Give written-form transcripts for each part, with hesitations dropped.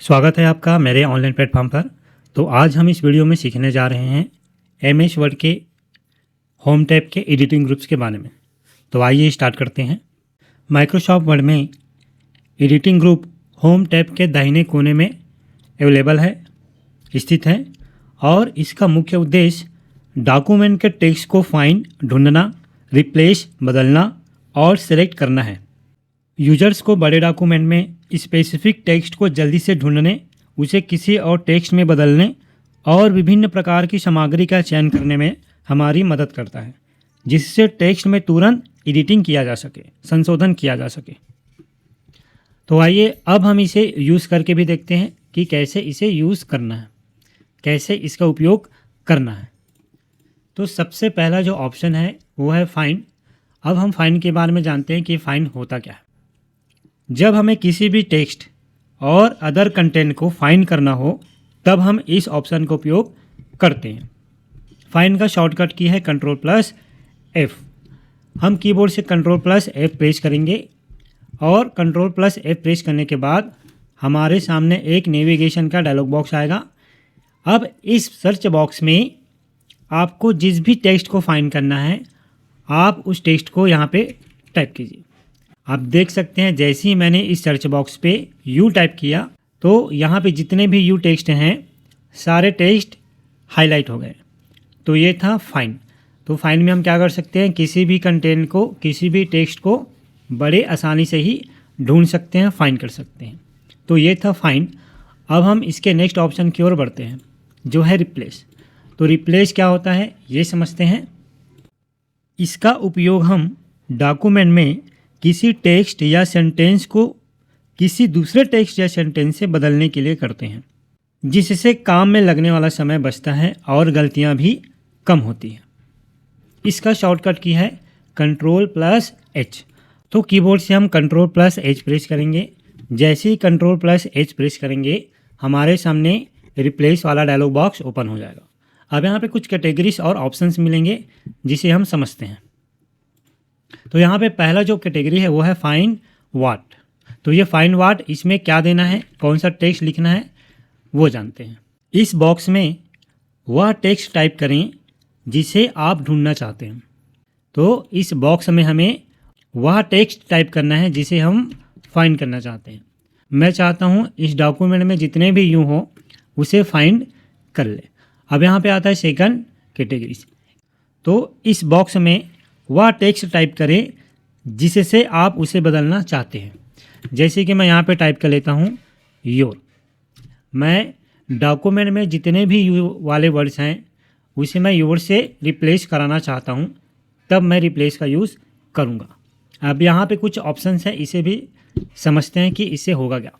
स्वागत है आपका मेरे ऑनलाइन प्लेटफॉर्म पर। तो आज हम इस वीडियो में सीखने जा रहे हैं एमएस वर्ड के होम टैब के एडिटिंग ग्रुप्स के बारे में। तो आइए स्टार्ट करते हैं। माइक्रोसॉफ्ट वर्ड में एडिटिंग ग्रुप होम टैब के दाहिने कोने में अवेलेबल है, स्थित है और इसका मुख्य उद्देश्य डॉक्यूमेंट के टेक्स्ट को फाइंड, ढूंढना, रिप्लेस, बदलना और सेलेक्ट करना है। यूजर्स को बड़े डॉक्यूमेंट में स्पेसिफिक टेक्स्ट को जल्दी से ढूंढने, उसे किसी और टेक्स्ट में बदलने और विभिन्न प्रकार की सामग्री का चयन करने में हमारी मदद करता है, जिससे टेक्स्ट में तुरंत एडिटिंग किया जा सके, संशोधन किया जा सके। तो आइए अब हम इसे यूज़ करके भी देखते हैं कि कैसे इसे यूज़ करना है, कैसे इसका उपयोग करना है। तो सबसे पहला जो ऑप्शन है वो है फाइंड। अब हम फाइंड के बारे में जानते हैं कि फाइंड होता क्या है। जब हमें किसी भी टेक्स्ट और अदर कंटेंट को फाइंड करना हो तब हम इस ऑप्शन का उपयोग करते हैं। फाइंड का शॉर्टकट की है Ctrl+F। हम कीबोर्ड से Ctrl+F प्रेस करेंगे और Ctrl+F प्रेस करने के बाद हमारे सामने एक नेविगेशन का डायलॉग बॉक्स आएगा। अब इस सर्च बॉक्स में आपको जिस भी टेक्स्ट को फाइंड करना है आप उस टेक्स्ट को यहाँ पे टाइप कीजिए। आप देख सकते हैं जैसे ही मैंने इस सर्च बॉक्स पे यू टाइप किया तो यहाँ पे जितने भी यू टेक्स्ट हैं सारे टेक्स्ट हाईलाइट हो गए। तो ये था फाइंड। तो फाइंड में हम क्या कर सकते हैं, किसी भी कंटेंट को, किसी भी टेक्स्ट को बड़े आसानी से ही ढूंढ सकते हैं, फाइंड कर सकते हैं। तो ये था फाइंड। अब हम इसके नेक्स्ट ऑप्शन की ओर बढ़ते हैं जो है रिप्लेस। तो रिप्लेस क्या होता है ये समझते हैं। इसका उपयोग हम डॉक्यूमेंट में किसी टेक्स्ट या सेंटेंस को किसी दूसरे टेक्स्ट या सेंटेंस से बदलने के लिए करते हैं, जिससे काम में लगने वाला समय बचता है और गलतियां भी कम होती हैं। इसका शॉर्टकट की है Ctrl+H। तो कीबोर्ड से हम Ctrl+H प्रेस करेंगे। जैसे ही Ctrl+H प्रेस करेंगे हमारे सामने रिप्लेस वाला डायलॉग बॉक्स ओपन हो जाएगा। अब यहाँ पे कुछ कैटेगरीज और ऑप्शंस मिलेंगे जिसे हम समझते हैं। तो यहाँ पे पहला जो कैटेगरी है वो है फाइंड व्हाट। तो ये फाइंड व्हाट, इसमें क्या देना है, कौन सा टेक्स्ट लिखना है वो जानते हैं। इस बॉक्स में वह टेक्स्ट टाइप करें जिसे आप ढूंढना चाहते हैं। तो इस बॉक्स में हमें वह टेक्स्ट टाइप करना है जिसे हम फाइंड करना चाहते हैं। मैं चाहता हूँ इस डॉक्यूमेंट में जितने भी यू हो उसे फाइंड कर ले। अब यहाँ पे आता है सेकंड कैटेगरी। तो इस बॉक्स में वह टेक्स्ट टाइप करें जिससे आप उसे बदलना चाहते हैं। जैसे कि मैं यहाँ पे टाइप कर लेता हूँ योर। मैं डॉक्यूमेंट में जितने भी यू वाले वर्ड्स हैं उसे मैं योर से रिप्लेस कराना चाहता हूँ, तब मैं रिप्लेस का यूज़ करूँगा। अब यहाँ पे कुछ ऑप्शंस हैं, इसे भी समझते हैं कि इससे होगा क्या।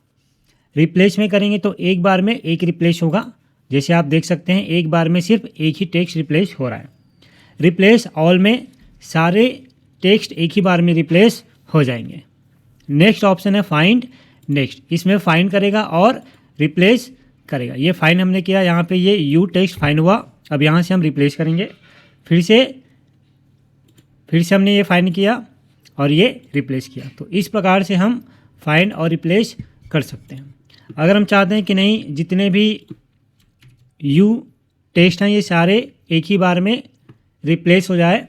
रिप्लेस में करेंगे तो एक बार में एक रिप्लेस होगा। जैसे आप देख सकते हैं एक बार में सिर्फ एक ही टेक्स्ट रिप्लेस हो रहा है। रिप्लेस ऑल में सारे टेक्स्ट एक ही बार में रिप्लेस हो जाएंगे। नेक्स्ट ऑप्शन है फाइंड नेक्स्ट। इसमें फाइंड करेगा और रिप्लेस करेगा। ये फाइंड हमने किया, यहाँ पे ये यू टेक्स्ट फाइंड हुआ। अब यहाँ से हम रिप्लेस करेंगे। फिर से हमने ये फाइंड किया और ये रिप्लेस किया। तो इस प्रकार से हम फाइंड और रिप्लेस कर सकते हैं। अगर हम चाहते हैं कि नहीं जितने भी यू टेक्स्ट हैं ये सारे एक ही बार में रिप्लेस हो जाए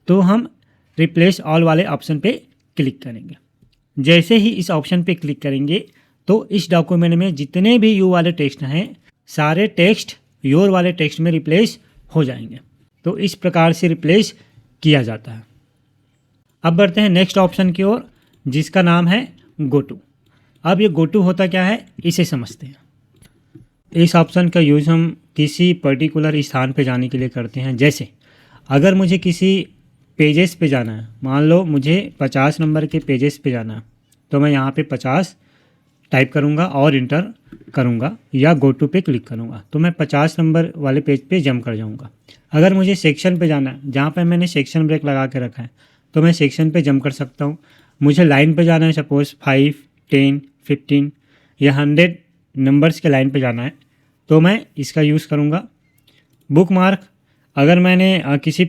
तो हम रिप्लेस ऑल वाले ऑप्शन पे क्लिक करेंगे। जैसे ही इस ऑप्शन पे क्लिक करेंगे तो इस डॉक्यूमेंट में जितने भी यू वाले टेक्स्ट हैं सारे टेक्स्ट योर वाले टेक्स्ट में रिप्लेस हो जाएंगे। तो इस प्रकार से रिप्लेस किया जाता है। अब बढ़ते हैं नेक्स्ट ऑप्शन की ओर जिसका नाम है गो टू। अब ये गो टू होता क्या है इसे समझते हैं। इस ऑप्शन का यूज़ हम किसी पर्टिकुलर स्थान पे जाने के लिए करते हैं। जैसे अगर मुझे किसी पेजेस पे जाना है, मान लो मुझे 50 नंबर के पेजेस पे जाना है, तो मैं यहाँ पे 50 टाइप करूँगा और इंटर करूँगा या गो टू पे क्लिक करूँगा तो मैं 50 नंबर वाले पेज पे जंप कर जाऊँगा। अगर मुझे सेक्शन पे जाना है जहाँ पे मैंने सेक्शन ब्रेक लगा के रखा है तो मैं सेक्शन पे जंप कर सकता हूँ। मुझे लाइन पे जाना है, सपोज़ 5, 10, 15 या 100 नंबर्स के लाइन पे जाना है तो मैं इसका यूज़ करूँगा। बुक मार्क, अगर मैंने किसी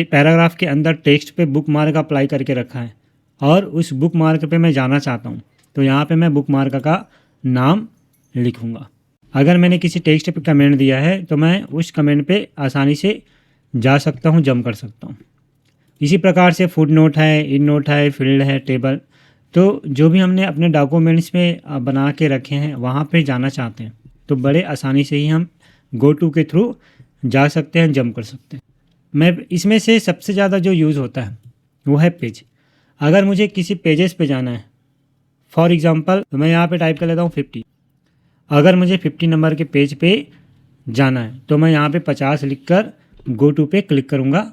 पैराग्राफ के अंदर टेक्स्ट पे बुक मार्क अप्लाई करके रखा है और उस बुक मार्क पे मैं जाना चाहता हूँ तो यहाँ पे मैं बुक मार्क का नाम लिखूँगा। अगर मैंने किसी टेक्स्ट पे कमेंट दिया है तो मैं उस कमेंट पे आसानी से जा सकता हूँ, जंप कर सकता हूँ। इसी प्रकार से फुट नोट है, इन नोट है, फील्ड है, टेबल, तो जो भी हमने अपने डॉक्यूमेंट्स में बना के रखे हैं वहाँ पे जाना चाहते हैं तो बड़े आसानी से ही हम गो टू के थ्रू जा सकते हैं, जंप कर सकते हैं। मैं इसमें से सबसे ज़्यादा जो यूज़ होता है वो है पेज। अगर मुझे किसी पेजेस पे जाना है, फॉर एग्ज़ाम्पल तो मैं यहाँ पे टाइप कर लेता हूँ 50। अगर मुझे 50 नंबर के पेज पे जाना है तो मैं यहाँ पे 50 लिख कर गो टू पे क्लिक करूँगा।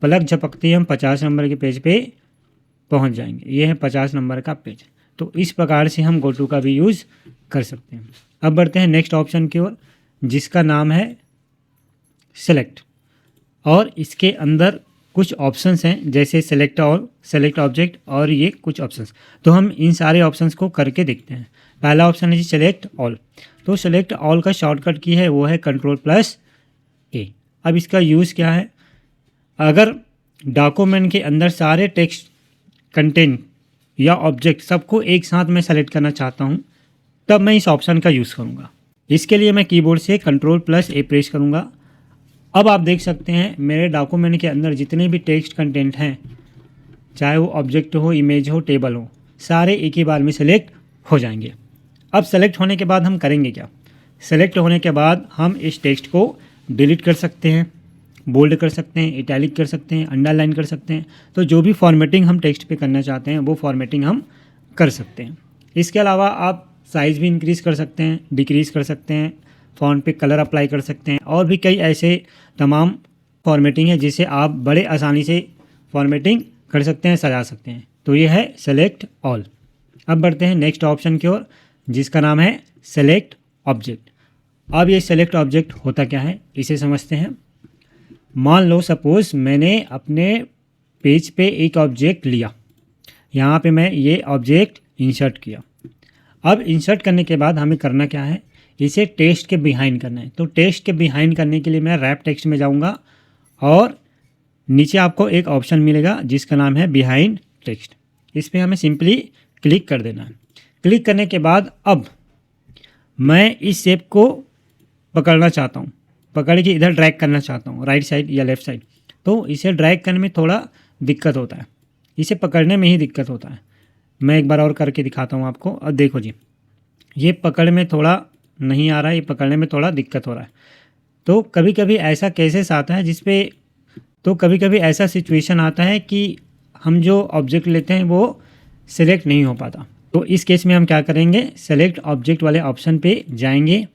पलक झपकते ही हम 50 नंबर के पेज पे पहुँच जाएंगे। ये है 50 नंबर का पेज। तो इस प्रकार से हम गो टू का भी यूज़ कर सकते हैं। अब बढ़ते हैं नेक्स्ट ऑप्शन की ओर, जिसका नाम है सेलेक्ट। और इसके अंदर कुछ ऑप्शंस हैं, जैसे सेलेक्ट ऑल, सेलेक्ट ऑब्जेक्ट और ये कुछ ऑप्शंस। तो हम इन सारे ऑप्शंस को करके देखते हैं। पहला ऑप्शन है जी सेलेक्ट ऑल। तो सेलेक्ट ऑल का शॉर्टकट की है वो है Ctrl+A। अब इसका यूज़ क्या है, अगर डॉक्यूमेंट के अंदर सारे टेक्स्ट, कंटेंट या ऑब्जेक्ट सबको एक साथ में सेलेक्ट करना चाहता हूँ तब मैं इस ऑप्शन का यूज़ करूँगा। इसके लिए मैं कीबोर्ड से Ctrl+A प्रेस करूँगा। अब आप देख सकते हैं मेरे डॉक्यूमेंट के अंदर जितने भी टेक्स्ट कंटेंट हैं, चाहे वो ऑब्जेक्ट हो, इमेज हो, टेबल हो, सारे एक ही बार में सेलेक्ट हो जाएंगे। अब सेलेक्ट होने के बाद हम करेंगे क्या, सेलेक्ट होने के बाद हम इस टेक्स्ट को डिलीट कर सकते हैं, बोल्ड कर सकते हैं, इटैलिक कर सकते हैं, अंडरलाइन कर सकते हैं। तो जो भी फॉर्मेटिंग हम टेक्स्ट पे करना चाहते हैं वो फॉर्मेटिंग हम कर सकते हैं। इसके अलावा आप साइज़ भी इंक्रीज़ कर सकते हैं, डिक्रीज़ कर सकते हैं, फ़ॉन्ट पे कलर अप्लाई कर सकते हैं और भी कई ऐसे तमाम फॉर्मेटिंग है जिसे आप बड़े आसानी से फॉर्मेटिंग कर सकते हैं, सजा सकते हैं। तो ये है सेलेक्ट ऑल। अब बढ़ते हैं नेक्स्ट ऑप्शन की ओर, जिसका नाम है सेलेक्ट ऑब्जेक्ट। अब ये सेलेक्ट ऑब्जेक्ट होता क्या है इसे समझते हैं। मान लो सपोज़ मैंने अपने पेज पे एक ऑब्जेक्ट लिया, यहाँ पे मैं ये ऑब्जेक्ट इंसर्ट किया। अब इंसर्ट करने के बाद हमें करना क्या है, इसे टेक्स्ट के बिहाइंड करना है। तो टेक्स्ट के बिहाइंड करने के लिए मैं रैप टेक्स्ट में जाऊंगा और नीचे आपको एक ऑप्शन मिलेगा जिसका नाम है बिहाइंड टेक्स्ट। इस पर हमें सिंपली क्लिक कर देना है। क्लिक करने के बाद अब मैं इस शेप को पकड़ना चाहता हूँ, पकड़ के इधर ड्रैग करना चाहता हूँ, राइट साइड या लेफ़्ट साइड। तो इसे ड्रैग करने में थोड़ा दिक्कत होता है, इसे पकड़ने में ही दिक्कत होता है। मैं एक बार और करके दिखाता हूँ आपको। अब देखो जी, ये पकड़ में थोड़ा नहीं आ रहा है, ये पकड़ने में थोड़ा दिक्कत हो रहा है। तो कभी कभी ऐसा केसेस आता है कभी कभी ऐसा सिचुएशन आता है कि हम जो ऑब्जेक्ट लेते हैं वो सिलेक्ट नहीं हो पाता। तो इस केस में हम क्या करेंगे, सेलेक्ट ऑब्जेक्ट वाले ऑप्शन पे जाएंगे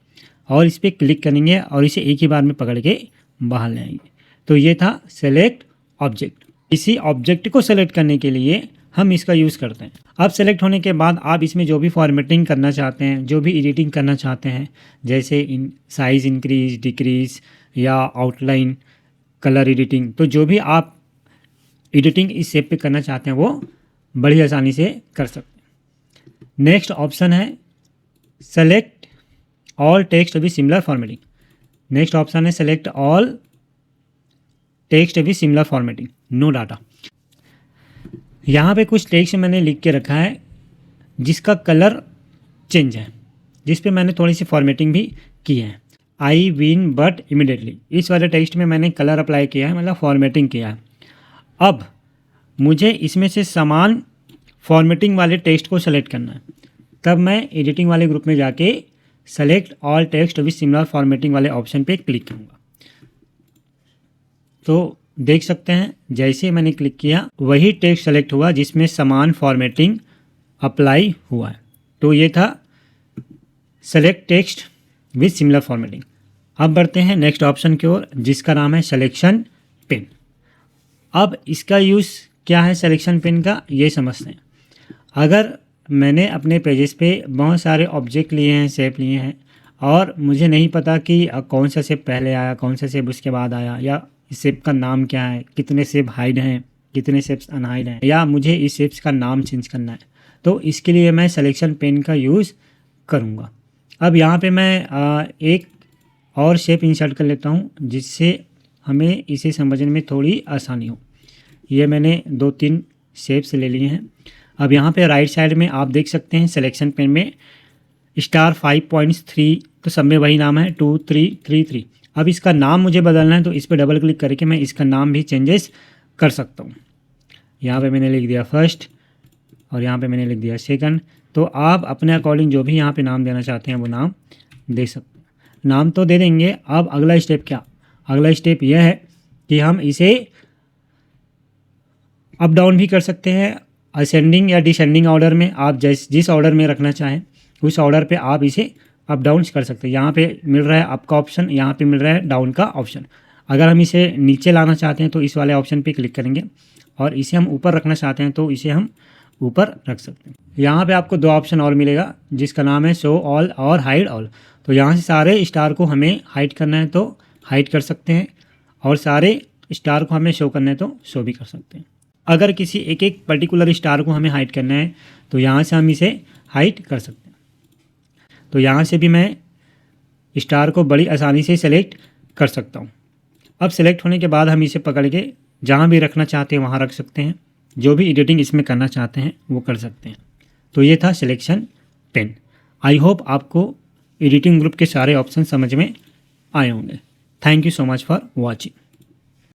और इस पर क्लिक करेंगे और इसे एक ही बार में पकड़ के बाहर ले आएंगे। तो ये था सेलेक्ट ऑब्जेक्ट। इसी ऑब्जेक्ट को सेलेक्ट करने के लिए हम इसका यूज़ करते हैं। अब सेलेक्ट होने के बाद आप इसमें जो भी फॉर्मेटिंग करना चाहते हैं, जो भी एडिटिंग करना चाहते हैं, जैसे साइज़ इंक्रीज, डिक्रीज या आउटलाइन, कलर एडिटिंग, तो जो भी आप एडिटिंग इस शेप पे करना चाहते हैं वो बड़ी आसानी से कर सकते हैं। नेक्स्ट ऑप्शन है select all text with similar formatting. Next option है select all text with similar formatting, no data. यहाँ पे कुछ टेक्स्ट मैंने लिख के रखा है जिसका कलर चेंज है, जिस पे मैंने थोड़ी सी फॉर्मेटिंग भी की है। आई विन बट इमिडिएटली, इस वाले टेक्स्ट में मैंने कलर अप्लाई किया है, मतलब फॉर्मेटिंग किया है। अब मुझे इसमें से समान फॉर्मेटिंग वाले टेक्स्ट को सेलेक्ट करना है, तब मैं एडिटिंग वाले ग्रुप में जाके select all text with similar formatting वाले ऑप्शन पे क्लिक करूँगा। तो देख सकते हैं जैसे मैंने क्लिक किया वही टेक्स्ट सेलेक्ट हुआ जिसमें समान फॉर्मेटिंग अप्लाई हुआ है। तो ये था select text with similar formatting. अब बढ़ते हैं नेक्स्ट ऑप्शन की ओर, जिसका नाम है सिलेक्शन पेन। अब इसका यूज़ क्या है सिलेक्शन पेन का, ये समझते हैं। अगर मैंने अपने पेजेस पे बहुत सारे ऑब्जेक्ट लिए हैं, शेप लिए हैं, और मुझे नहीं पता कि कौन सा शेप पहले आया, कौन सा शेप उसके बाद आया, या इस शेप का नाम क्या है, कितने शेप हाइड हैं, कितने शेप्स अनहाइड हैं, या मुझे इस शेप्स का नाम चेंज करना है, तो इसके लिए मैं सिलेक्शन पेन का यूज़ करूँगा। अब यहाँ पे मैं एक और शेप इंसर्ट कर लेता हूँ जिससे हमें इसे समझने में थोड़ी आसानी हो। ये मैंने 2-3 शेप्स ले लिए हैं। अब यहाँ पे राइट साइड में आप देख सकते हैं सिलेक्शन पेन में *5.3, तो सब में वही नाम है 2333। अब इसका नाम मुझे बदलना है तो इस पर डबल क्लिक करके मैं इसका नाम भी चेंजेस कर सकता हूँ। यहाँ पे मैंने लिख दिया फर्स्ट और यहाँ पे मैंने लिख दिया सेकंड। तो आप अपने अकॉर्डिंग जो भी यहाँ पे नाम देना चाहते हैं वो नाम दे सकते हैं। नाम तो दे देंगे। अब अगला स्टेप क्या? अगला स्टेप यह है कि हम इसे अप डाउन भी कर सकते हैं, असेंडिंग या डिसेंडिंग ऑर्डर में। आप जिस ऑर्डर में रखना चाहें उस ऑर्डर पे आप इसे अप डाउन कर सकते हैं। यहाँ पे मिल रहा है अप का ऑप्शन, यहाँ पे मिल रहा है डाउन का ऑप्शन। अगर हम इसे नीचे लाना चाहते हैं तो इस वाले ऑप्शन पे क्लिक करेंगे, और इसे हम ऊपर रखना चाहते हैं तो इसे हम ऊपर रख सकते हैं। यहाँ पे आपको 2 ऑप्शन और मिलेगा जिसका नाम है शो ऑल और हाइड ऑल। तो यहाँ से सारे स्टार को हमें हाइड करना है तो हाइड कर सकते हैं, और सारे स्टार को हमें शो करना है तो शो भी कर सकते हैं। अगर किसी एक पर्टिकुलर स्टार को हमें हाइड करना है तो यहाँ से हम इसे हाइड कर सकते हैं। तो यहाँ से भी मैं स्टार को बड़ी आसानी से सेलेक्ट कर सकता हूँ। अब सेलेक्ट होने के बाद हम इसे पकड़ के जहाँ भी रखना चाहते हैं वहाँ रख सकते हैं। जो भी एडिटिंग इसमें करना चाहते हैं वो कर सकते हैं। तो ये था सिलेक्शन पेन। आई होप आपको एडिटिंग ग्रुप के सारे ऑप्शन समझ में आए होंगे। Thank you so much for watching.